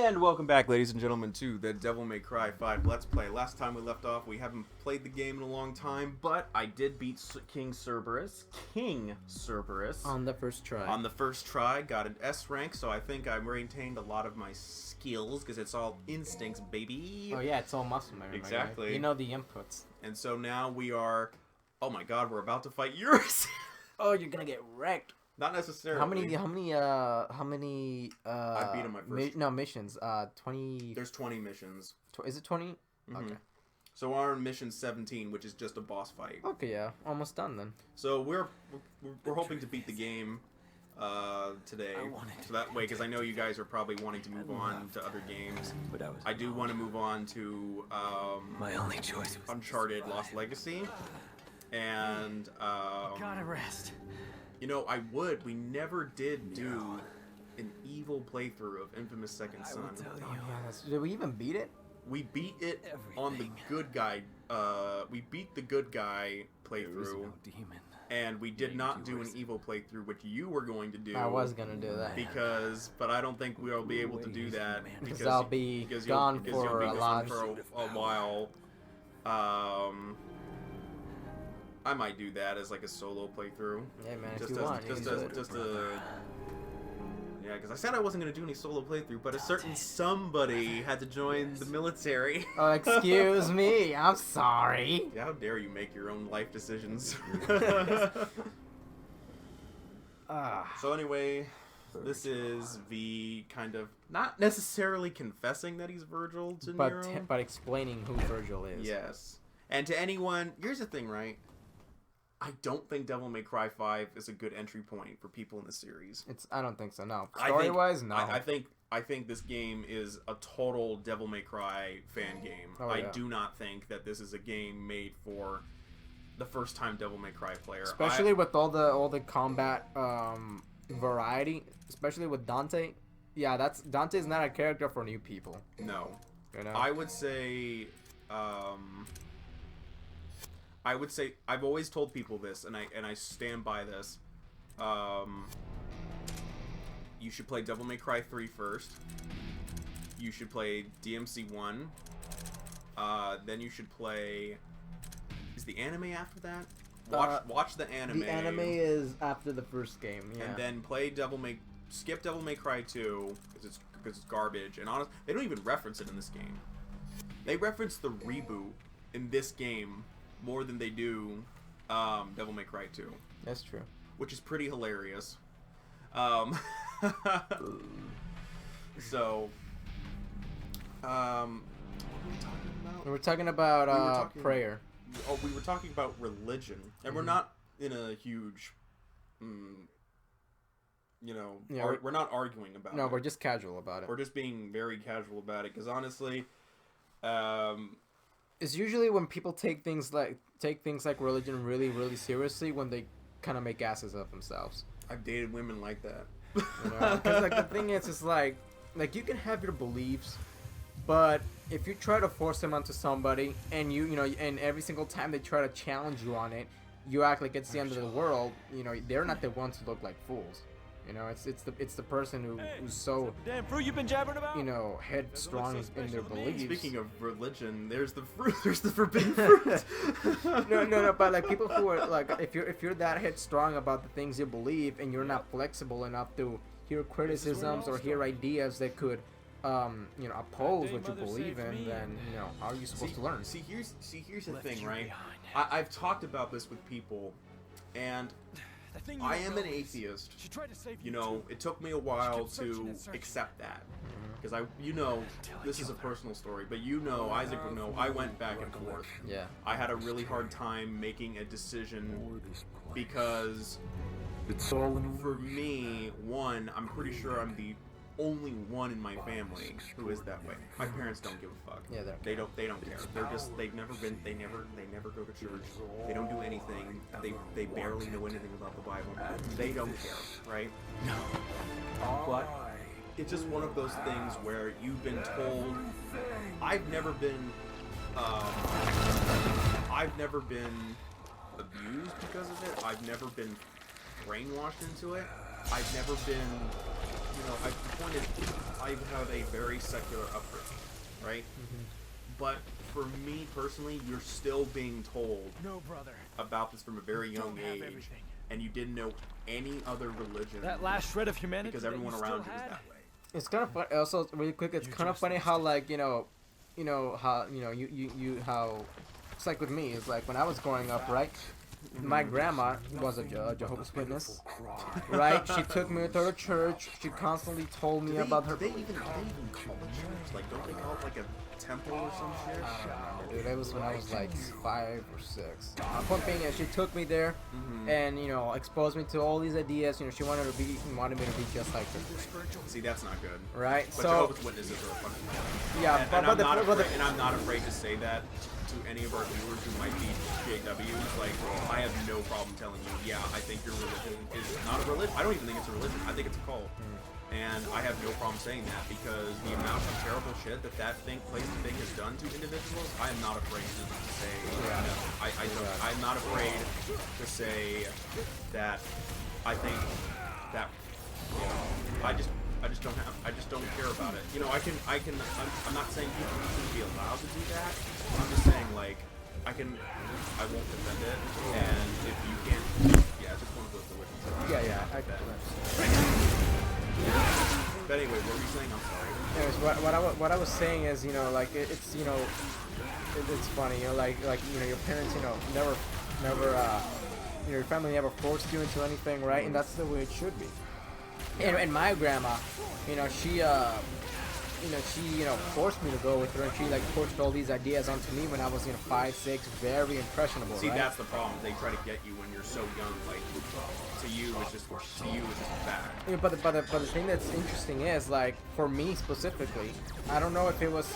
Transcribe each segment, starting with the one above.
And welcome back, ladies and gentlemen, to the Devil May Cry 5 Let's Play. Last time we left off, we haven't played the game in a long time, but I did beat King Cerberus. On the first try. On the first try, got an S rank, so I think I maintained a lot of my skills, because it's all instincts, baby. Oh yeah, it's all muscle memory. Exactly. You know the inputs. And so now we are... Oh my god, we're about to fight Urizen! Oh, you're gonna get wrecked. Not necessarily. How many I beat him my first. missions. 20. There's 20 missions. Is it 20? Mm-hmm. Okay. So we're on mission 17, which is just a boss fight. Okay, yeah. Almost done then. So we're hoping to beat the game today. So that way, because I know you guys are probably wanting to move on to other games. But I do want to move on to my only choice was Uncharted Lost Legacy. And gotta rest. you know, we never did do an evil playthrough of Infamous Second Son. Did we even beat it? We beat it on the good guy. We beat the good guy playthrough, and we did not do an evil playthrough, which you were going to do. I was gonna do that but I don't think we'll be able to do that because I'll be gone for a while. I might do that as like a solo playthrough. Yeah, man. Just if you want, yeah, because I said I wasn't gonna do any solo playthrough, but a certain somebody had to join the military. Oh, excuse me. I'm sorry. Yeah, how dare you make your own life decisions? So anyway, this is V kind of not necessarily confessing that he's Vergil to Nero, but explaining who Vergil is. Yes, and to anyone, here's the thing, right? I don't think Devil May Cry 5 is a good entry point for people in the series. I don't think so. No, story-wise, no. I think this game is a total Devil May Cry fan game. Oh, I yeah. do not think that this is a game made for the first-time Devil May Cry player. Especially with all the combat variety, especially with Dante. Yeah, Dante's not a character for new people. No, you know? I would say. I've always told people this, and I stand by this. You should play Devil May Cry 3 first. You should play DMC 1. Then you should play... Is the anime after that? Watch the anime. The anime is after the first game, yeah. And then skip Devil May Cry 2, because it's garbage. And honestly, they don't even reference it in this game. They reference the reboot in this game more than they do Devil May Cry 2. That's true. Which is pretty hilarious. So, what were we talking about? Prayer. Oh, we were talking about religion, and we're not in a huge, we're not arguing about it. No, we're just casual about it. We're just being very casual about it, because honestly, it's usually when people take things like religion really, really seriously when they kind of make asses of themselves. I've dated women like that. You know, because like the thing is, it's like you can have your beliefs, but if you try to force them onto somebody, and and every single time they try to challenge you on it, you act like it's the end of the world. You know, they're not the ones who look like fools. You know, it's the person who's so damn fruit you've been jabbering about. You know, headstrong in their beliefs. Speaking of religion, there's the fruit. There's the forbidden fruit. no. But like people who are like, if you're that headstrong about the things you believe, and you're not flexible enough to hear criticisms or hear ideas that could, oppose what you believe in, then how are you supposed to learn? Here's the thing, right? I've talked about this with people, and I am an atheist. You know, it took me a while to accept that, because this is a personal story, but Isaac would know, I went back and forth. Yeah. I had a really hard time making a decision, because for me, one, I'm pretty sure I'm the only one in my family who is that way. My parents don't give a fuck. Yeah, they don't care. They never go to church. They don't do anything. They barely know anything about the Bible. They don't care, right? No. But it's just one of those things where you've been told. I've never been abused because of it. I've never been brainwashed into it. I've never been, I have a very secular upbringing, right? But for me personally, you're still being told No, brother. about this from a very young Don't have age, everything. and you didn't know any other religion That last shred of humanity because that everyone you around still you was had? that way. It's kind of funny. Also, really quick, it's You kind of just funny lost how it. like how you how it's like with me. It's like when I was growing up, right? My grandma was a Jehovah's Witness, right? She took me with her to church. She constantly told me about her. Do they even call it church? Like, don't they call it like a temple or some shit? I don't remember, dude. It was when I was like 5 or 6. Point being, she took me there, and exposed me to all these ideas. She wanted me to be just like her, See, that's not good. right? But So Jehovah's Witnesses are fucking. yeah, And but I'm not afraid to say that to any of our viewers who might be JWs. Like, I have no problem telling you, yeah, I think your religion is not a religion. I don't even think it's a religion. I think it's a cult. And I have no problem saying that because the amount of terrible shit that thing has done to individuals, I am not afraid to say. No, I'm not afraid to say that I think that I just don't care about it. I'm not saying people shouldn't be allowed to do that. I'm just saying I won't defend it. And if you can't, yeah, just one of those witnesses. yeah, I But anyway, what were you saying? I'm sorry. Anyways, what I was saying is, it's it's funny, your parents, never, your family never forced you into anything, right? And that's the way it should be. And my grandma, she forced me to go with her, and she pushed all these ideas onto me when I was 5, 6, very impressionable. See, right? that's the problem. They try to get you when you're so young. Like, to you it's just bad. Yeah, but the thing that's interesting is, for me specifically, I don't know if it was.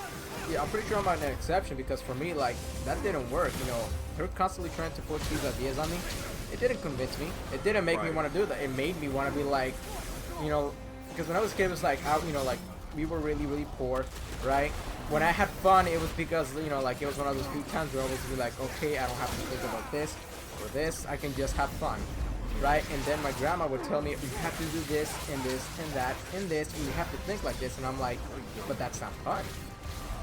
Yeah, I'm pretty sure I'm an exception because for me, that didn't work. Her constantly trying to push these ideas on me. It didn't convince me. It didn't make me want to do that. It made me want to be because when I was a kid, it was we were really, really poor, right? When I had fun, it was because, it was one of those few times where I was be like, okay, I don't have to think about this or this. I can just have fun, right? And then my grandma would tell me, you have to do this and this and that and this, and you have to think like this. And I'm like, but that's not fun.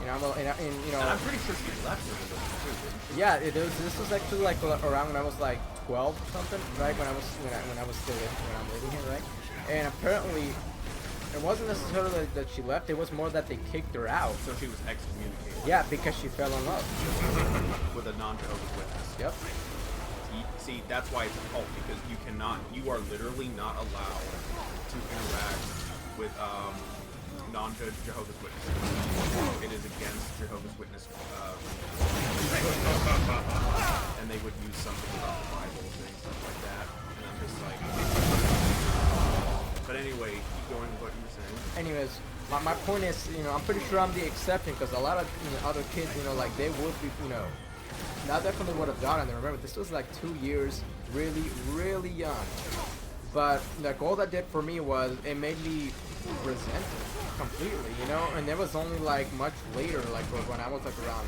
And I'm pretty sure she left it with us too. Yeah, this was actually around when I was 12 or something, right? When I'm living here, right? And apparently, it wasn't necessarily that she left. It was more that they kicked her out. So she was excommunicated. Yeah, because she fell in love with a non-Jehovah's Witness. Yep. See, that's why it's a cult, because you are literally not allowed to interact with non-Jehovah's Witnesses. It is against Jehovah's Witness, and they would use something about the Bible and stuff like that. And I'm just like, but anyway, keep going with what you were saying. Anyways, my point is, I'm pretty sure I'm the exception because a lot of other kids, they would be, I definitely would have done it. And remember, this was 2 years, really, really young. But all that did for me was it made me resent it completely, And there was only much later, when I was around,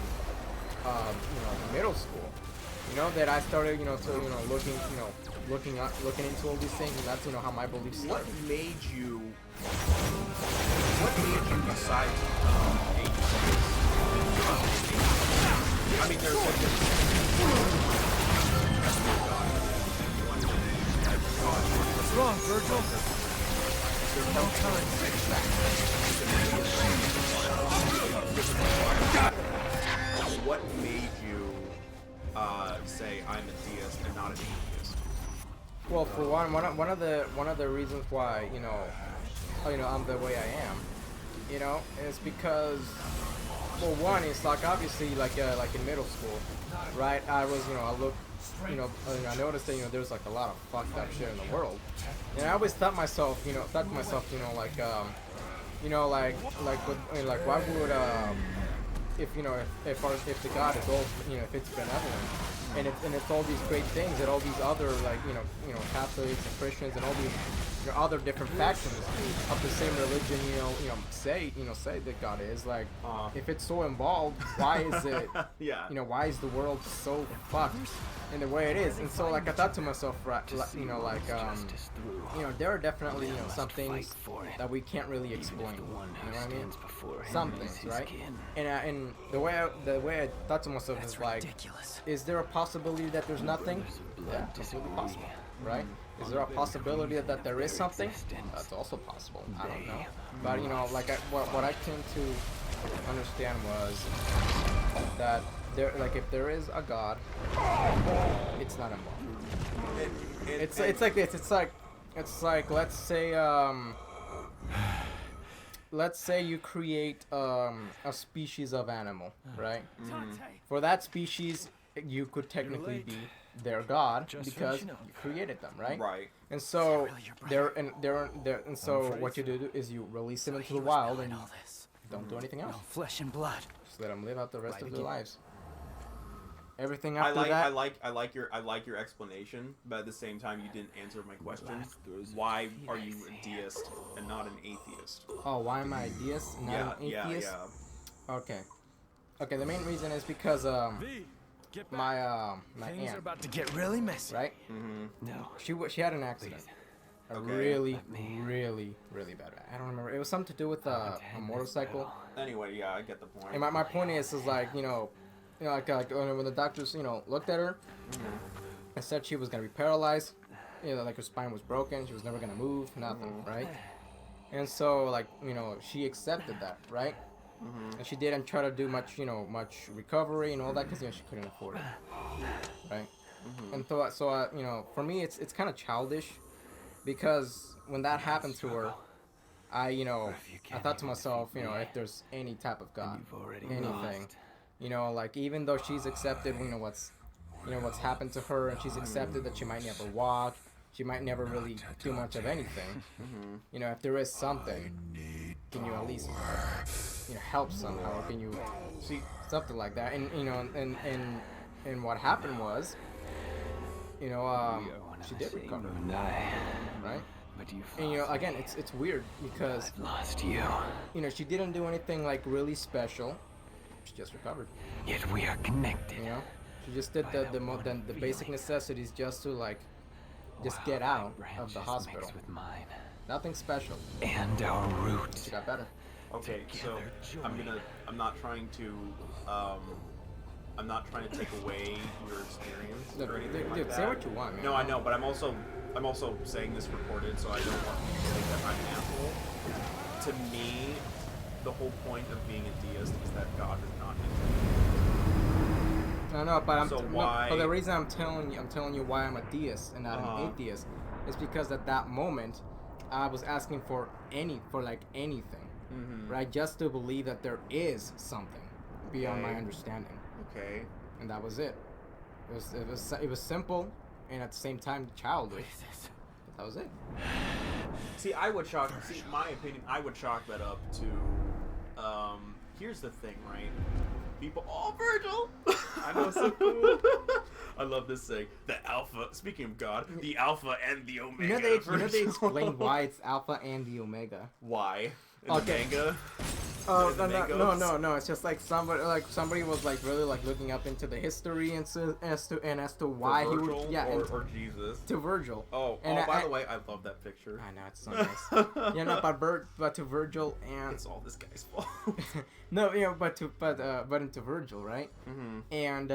middle school, that I started, looking into all these things, and that's how my beliefs started. What made you decide to become atheist? I mean, there's What's wrong, Vergil? There's no time. What made you say I'm a deist and not an atheist? Well, for one of the reasons why I'm the way I am, is because, well, one is obviously in middle school, right? I was I looked, I noticed that there's a lot of fucked up shit in the world, and I always thought to myself, why would if the God is all, if it's benevolent, and it's all these great things that all these other Catholics and Christians and all these your other different factions of the same religion, say that God is like, if it's so involved, why is it, Yeah. why is the world so fucked in the way it is? And so like I thought to myself, right, there are definitely some things that we can't really explain. You know what I mean? Some things, right? And the way I thought to myself is like, is there a possibility that there's nothing? Yeah, completely possible, right? Is there a possibility that there is something? That's also possible. I don't know. But like what I came to understand was that there, like, if there is a God, it's not involved. It's like this. It's like let's say you create a species of animal, right? For that species, you could technically be their god because you created them, right? Right. And so what you do is you release them into the wild and you don't do anything else. Flesh and blood. Just let them live out the rest of their lives. Everything after that. I like your explanation, but at the same time, you didn't answer my question. Why are you a deist and not an atheist? Oh, why am I a deist and not an atheist? Yeah. Okay. The main reason is because my Things aunt, are about to get really messy. right? Mm-hmm. No. She had an accident. A Okay. really bad. I don't remember. It was something to do with a motorcycle. Anyway, yeah, I get the point. And my point is like like when the doctors looked at her and said she was gonna be paralyzed, like her spine was broken, she was never gonna move, nothing, right? And so like she accepted that, right? And she didn't try to do much recovery and all that because she couldn't afford it, right? And so for me it's kind of childish because when that happened to her, I thought to myself, if there's any type of God, anything, like even though she's accepted, what's happened to her, and she's accepted that she might never walk, she might never really do much of anything. If there is something, can you at least help somehow? Or can you see something like that? And and what happened was, she did recover, right? And again, it's weird because Lost you. She didn't do anything like really special. She just recovered. Yet we are connected. She just did the basic necessities just to just get out of the hospital. With mine. Nothing special. And our roots. She got better. Okay, so I'm not trying to take away your experience or anything like Dude, that. say what you want, man. No, I know, but I'm also saying this recorded, so I don't want you to think that I'm an asshole. To me, the whole point of being a deist is that God is not infinite. No, but But the reason I'm telling you why I'm a deist and not an atheist is because at that moment I was asking for anything, right? Just to believe that there is something beyond my understanding. Okay. And that was it. It was simple and at the same time childish. But that was it. See, my opinion, I would chalk that up to, here's the thing, right? People, Vergil! I know, so cool. I love this thing. The Alpha, speaking of God, the Alpha and the Omega. They explain why it's Alpha and the Omega. Why? In Okay. the manga? Oh no! It's just like somebody was really looking up into the history and as to why he Vergil would or Jesus. to Vergil. By the way, I love that picture. I know, it's so nice. But to Vergil and It's all this guy's fault. no, but into Vergil, right? And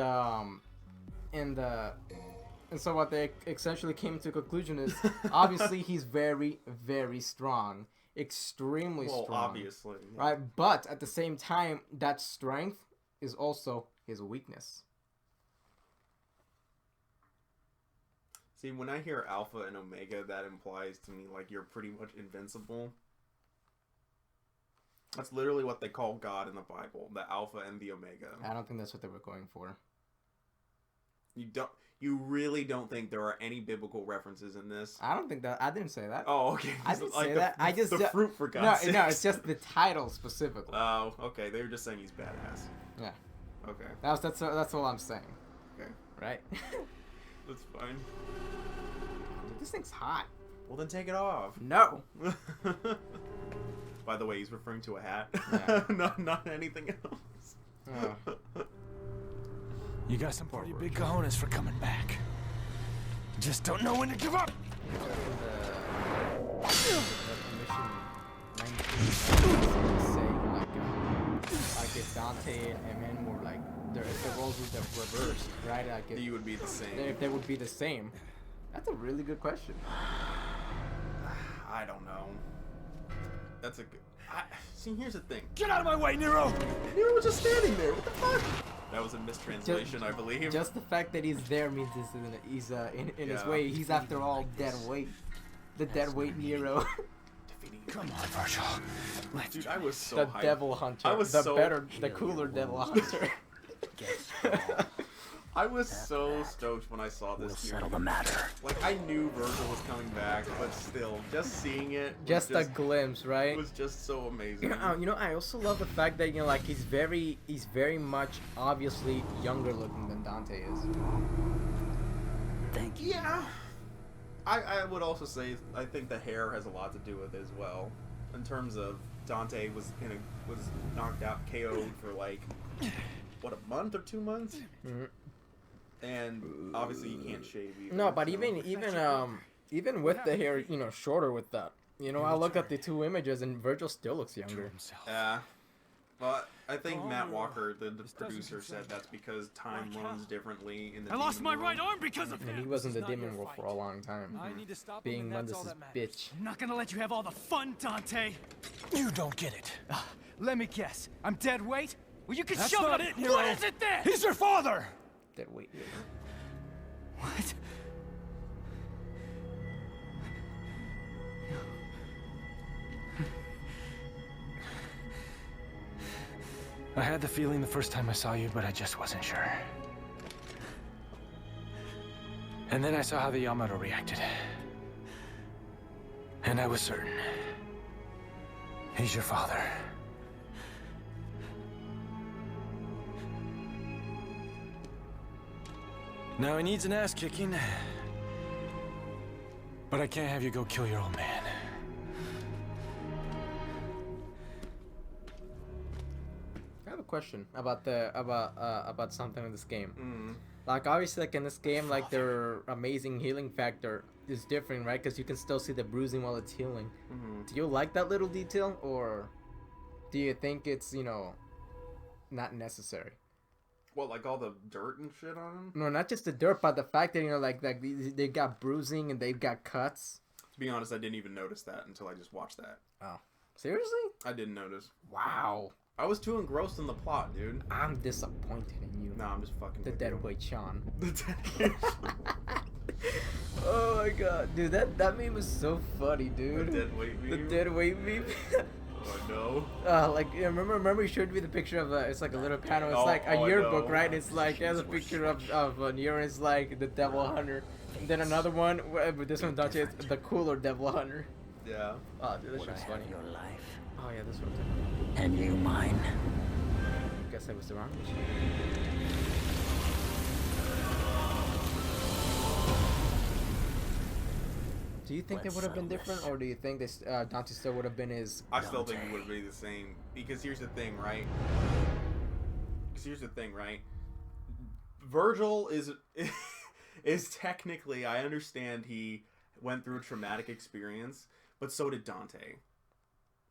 so what they essentially came to a conclusion is obviously he's very, very strong. Extremely strong. Obviously. Yeah. Right? But at the same time, that strength is also his weakness. See, when I hear Alpha and Omega, that implies to me you're pretty much invincible. That's literally what they call God in the Bible, the Alpha and the Omega. I don't think that's what they were going for. You really don't think there are any biblical references in this? I don't think that. I didn't say that. Oh, okay. I didn't say that. I just the fruit for God's sake. No, it's just the title specifically. Oh, okay. They were just saying he's badass. Yeah. Okay. That's all I'm saying. Okay. Right. That's fine. Dude, this thing's hot. Well, then take it off. No. By the way, he's referring to a hat. Yeah. not anything else. Oh. You got some pretty big cojones for coming back. Just don't know when to give up. Like if Dante and him were like, if the roles were reversed, right? Like if You would be the same. if they would be the same. That's a really good question. I don't know. That's a good. See, here's the thing. Get out of my way, Nero! Nero was just standing there. What the fuck? That was a mistranslation, I believe. Just the fact that he's there means he's in his Yeah. way. He's after all dead weight. The dead weight Nero. Come on, Vergil. Let's Dude, I was so The hyped. devil hunter. I was the so- the cooler devil hunter. I was so stoked when I saw this. We'll dude. settle the matter. Like, I knew Vergil was coming back, but still, just seeing it was Just a glimpse, right? It was just so amazing. I also love the fact that like he's very much obviously younger looking than Dante is. Thank you. Yeah. I would also say I think the hair has a lot to do with it as well. In terms of Dante was knocked out, KO'd for like what, a month or 2 months, and obviously you can't shave either. No, but so- even with the hair, shorter with that. I look at the two images and Vergil still looks younger. Yeah. But I think Matt Walker, the producer, said that's because time runs differently in the I lost demon my right world. arm because of And him. he was in the This is not demon your world for a fight. long time. I need to stop him, Being and that's all Mundus' that matters. bitch. I'm not gonna let you have all the fun, Dante. You don't get it. Let me guess. I'm dead weight? Well, you can shove it up. What is it then? He's your father. Dead weight. What? I had the feeling the first time I saw you, but I just wasn't sure. And then I saw how the Yamato reacted. And I was certain. He's your father. Now he needs an ass kicking. But I can't have you go kill your old man. I have a question about something in this game. Like obviously, like in this game, like their amazing healing factor is different, right? Because you can still see the bruising while it's healing. Do you like that little detail, or do you think it's not necessary? What, like all the dirt and shit on him? No, not just the dirt, but the fact that like they got bruising and they've got cuts. To be honest, I didn't even notice that until I just watched that. Oh, seriously? I didn't notice. Wow. I was too engrossed in the plot, dude. I'm disappointed in you. No, I'm just fucking The with you. dead weight Sean. The dead Oh my god, dude, that meme was so funny, dude. The dead weight The meme? dead weight meme. Oh no. Like remember you showed me the picture of it's like a little panel. It's Oh, like a oh, yearbook, no. right? It's like it has a picture of Nero. It's like the devil hunter. And then another one, but this one Dante is the cooler devil hunter. Yeah. Oh, dude, this one's funny. Your life Oh yeah, this one. and you mine. I guess I was the wrong one. Do you think they Let's would have been settle different, this. or do you think this Dante still would have been his? I still think Dante. it would be the same. Because here's the thing, right? Vergil is technically, I understand he went through a traumatic experience, but so did Dante.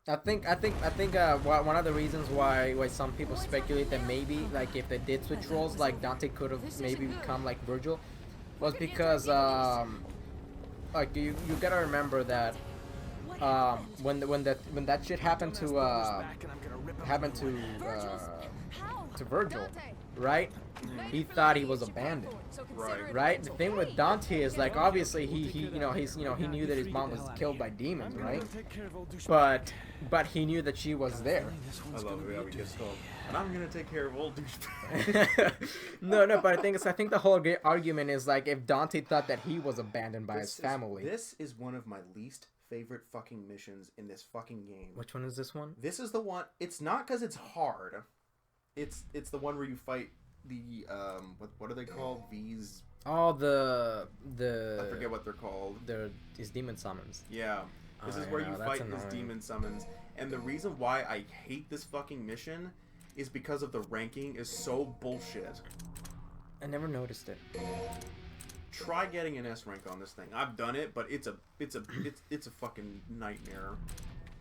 I think one of the reasons why some people speculate that maybe like if they did switch roles, like Dante could have maybe become like Vergil, was because like you gotta remember that when that shit happened to Vergil, right? He thought he was abandoned. Right? The thing with Dante is like obviously he knew that his mom was killed by demons, right? But he knew that she was there. I love it how he gets told, and I'm gonna take care of old douchebag. No, but I think the whole argument is like if Dante thought that he was abandoned by his family. This is one of my least favorite fucking missions in this fucking game. Which one is this one? This is the one. It's not because it's hard. It's the one where you fight the what are they called? V's. Oh, I forget what they're called. These demon summons. Yeah. This is where you fight his demon summons. And the reason why I hate this fucking mission is because of the ranking is so bullshit. I never noticed it. Try getting an S rank on this thing. I've done it, but it's a fucking nightmare.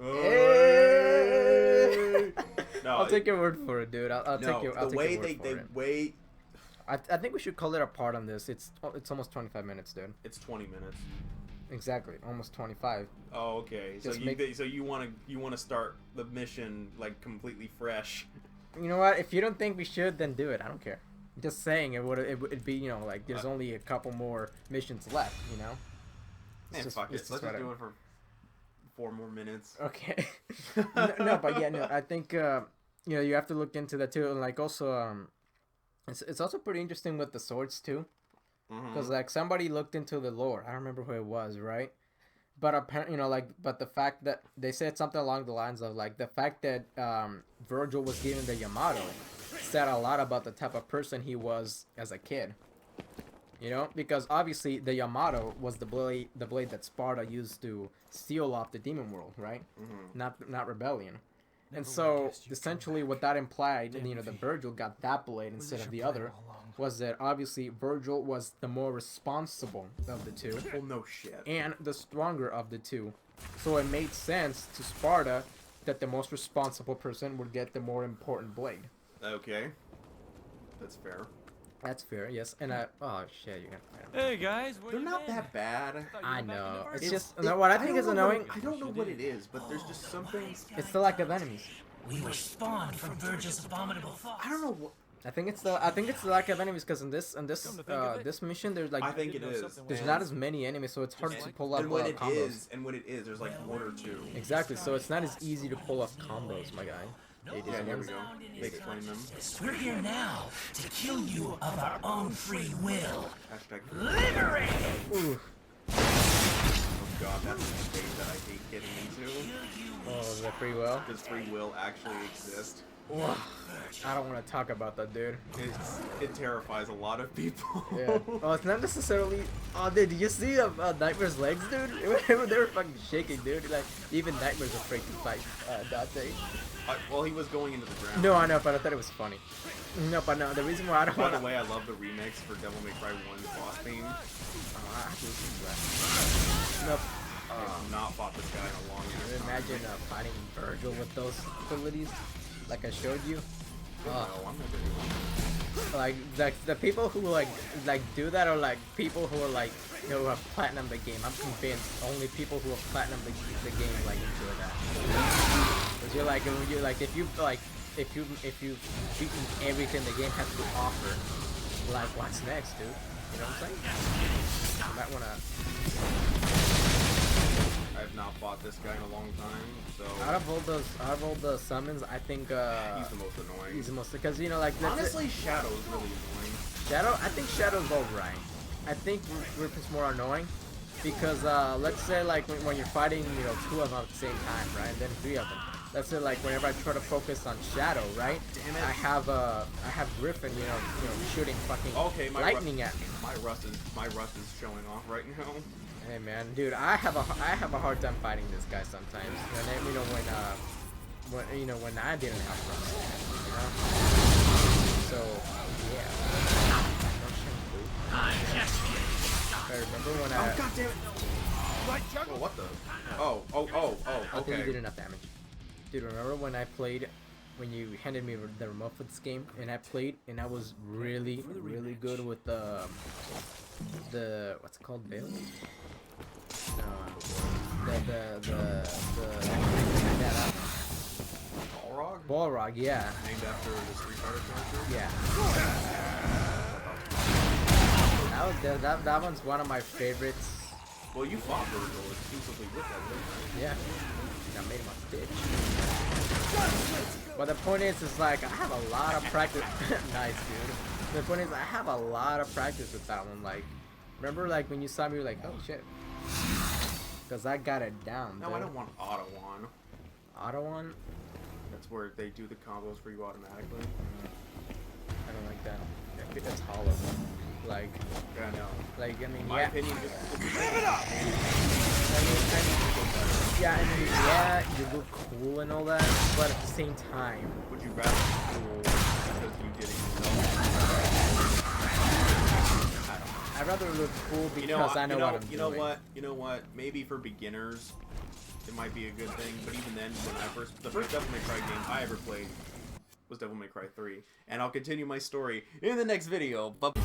Hey! No, I'll take your word for it, dude. I'll take your the way word for it. I think we should call it a part on this. It's almost 25 minutes, dude. It's 20 minutes. Exactly, almost 25. Oh, okay. So you want to start the mission like completely fresh. You know what? If you don't think we should, then do it. I don't care. Just saying, it'd be, you know, like there's only a couple more missions left, you know. Man, fuck it. Let's just do it for 4 more minutes. Okay. no, but yeah, no. I think you know, you have to look into that too, and like also it's also pretty interesting with the swords too, because like somebody looked into the lore. I don't remember who it was, right? But apparently, you know, like, but the fact that they said something along the lines of like the fact that Vergil was given the Yamato said a lot about the type of person he was as a kid. You know, because obviously the Yamato was the blade that Sparta used to seal off the demon world, right? Not rebellion. And so essentially what that implied, you know, the Vergil got that blade instead of the other, was that obviously Vergil was the more responsible of the two. Well, no shit. And the stronger of the two. So it made sense to Sparta that the most responsible person would get the more important blade. Okay. That's fair. That's fair, yes. And oh shit, you got. Hey guys, they're not that bad. I know. It's just what I think is annoying. I don't know what it is, but there's just something. It's the lack of enemies. We were spawned from Vergil's abominable thoughts. I don't know what. I think it's the lack of enemies because in this mission there's like I think it is. There's not as many enemies, so it's hard to pull off combos. And when it is, there's like 1 or 2. Exactly, so it's not as easy to pull off combos, my guy. Yeah, here we go. Explain them. We're here now to kill you of our own free will. Hashtag. Liberate! Ooh. Oh god, that's the state that I hate getting into. Oh, is that free will? Does free will actually exist? Ugh. I don't want to talk about that, dude. It terrifies a lot of people. Yeah. Oh, it's not necessarily. Oh, dude, did you see Nightmare's legs, dude? They were fucking shaking, dude. Like even Nightmare's afraid to fight Dante. Well, he was going into the ground. No, I know, but I thought it was funny. No, but no, the reason why I don't. By the way, I love the remix for Devil May Cry 1's boss theme. I have to listen to that. Nope. I've not fought this guy in a long time. Imagine fighting Vergil with those abilities, like I showed you. No, I'm not doing Like the people who like do that are like people who are like, you know, who have platinum the game. I'm convinced only people who have platinum the game like enjoy that. Cause you're like if you've beaten everything the game has to offer, like what's next, dude? You know what I'm saying? You might wanna. I've not fought this guy in a long time, so. Out of all the summons, I think he's the most annoying. He's the most, because you know, like honestly, Shadow is really annoying. I think Shadow's alright. I think Rip is more annoying because let's say like when you're fighting, you know, 2 of them at the same time, right? And then 3 of them. Let's say like whenever I try to focus on Shadow, right? Damn it. I have Griffin, you know, shooting fucking lightning at me. My rust is showing off right now. Hey man, dude, I have a hard time fighting this guy sometimes. And then, when I didn't have rust, you know. So yeah. I remember when Oh god damn it! Oh, what the? Oh, I think you okay. did enough damage. Dude, remember when I played, when you handed me the remote for this game, and I played, and I was really good with the what's it called, Veil? Balrog? Balrog, yeah. Named after the Street Fighter character? Yeah. That one's one of my favorites. Well, you fought Vergil exclusively with that thing, right? Yeah. I made him a bitch. But the point is like I have a lot of practice. Nice, dude. The point is I have a lot of practice with that one. Like, remember like when you saw me, you were like, oh shit. Because I got it down. No, dude. I don't want Auto-On. Auto-On? That's where they do the combos for you automatically. I don't like that. That's hollow. Like, Yeah, I know. like I mean, My yeah. opinion, just Yeah, I mean, yeah, you look cool and all that, but at the same time, would you rather be cool because you did it yourself? I'd rather look cool because I know what I'm doing. You know what? Maybe for beginners, it might be a good thing. But even then, when the first Devil May Cry game I ever played was Devil May Cry 3, and I'll continue my story in the next video. But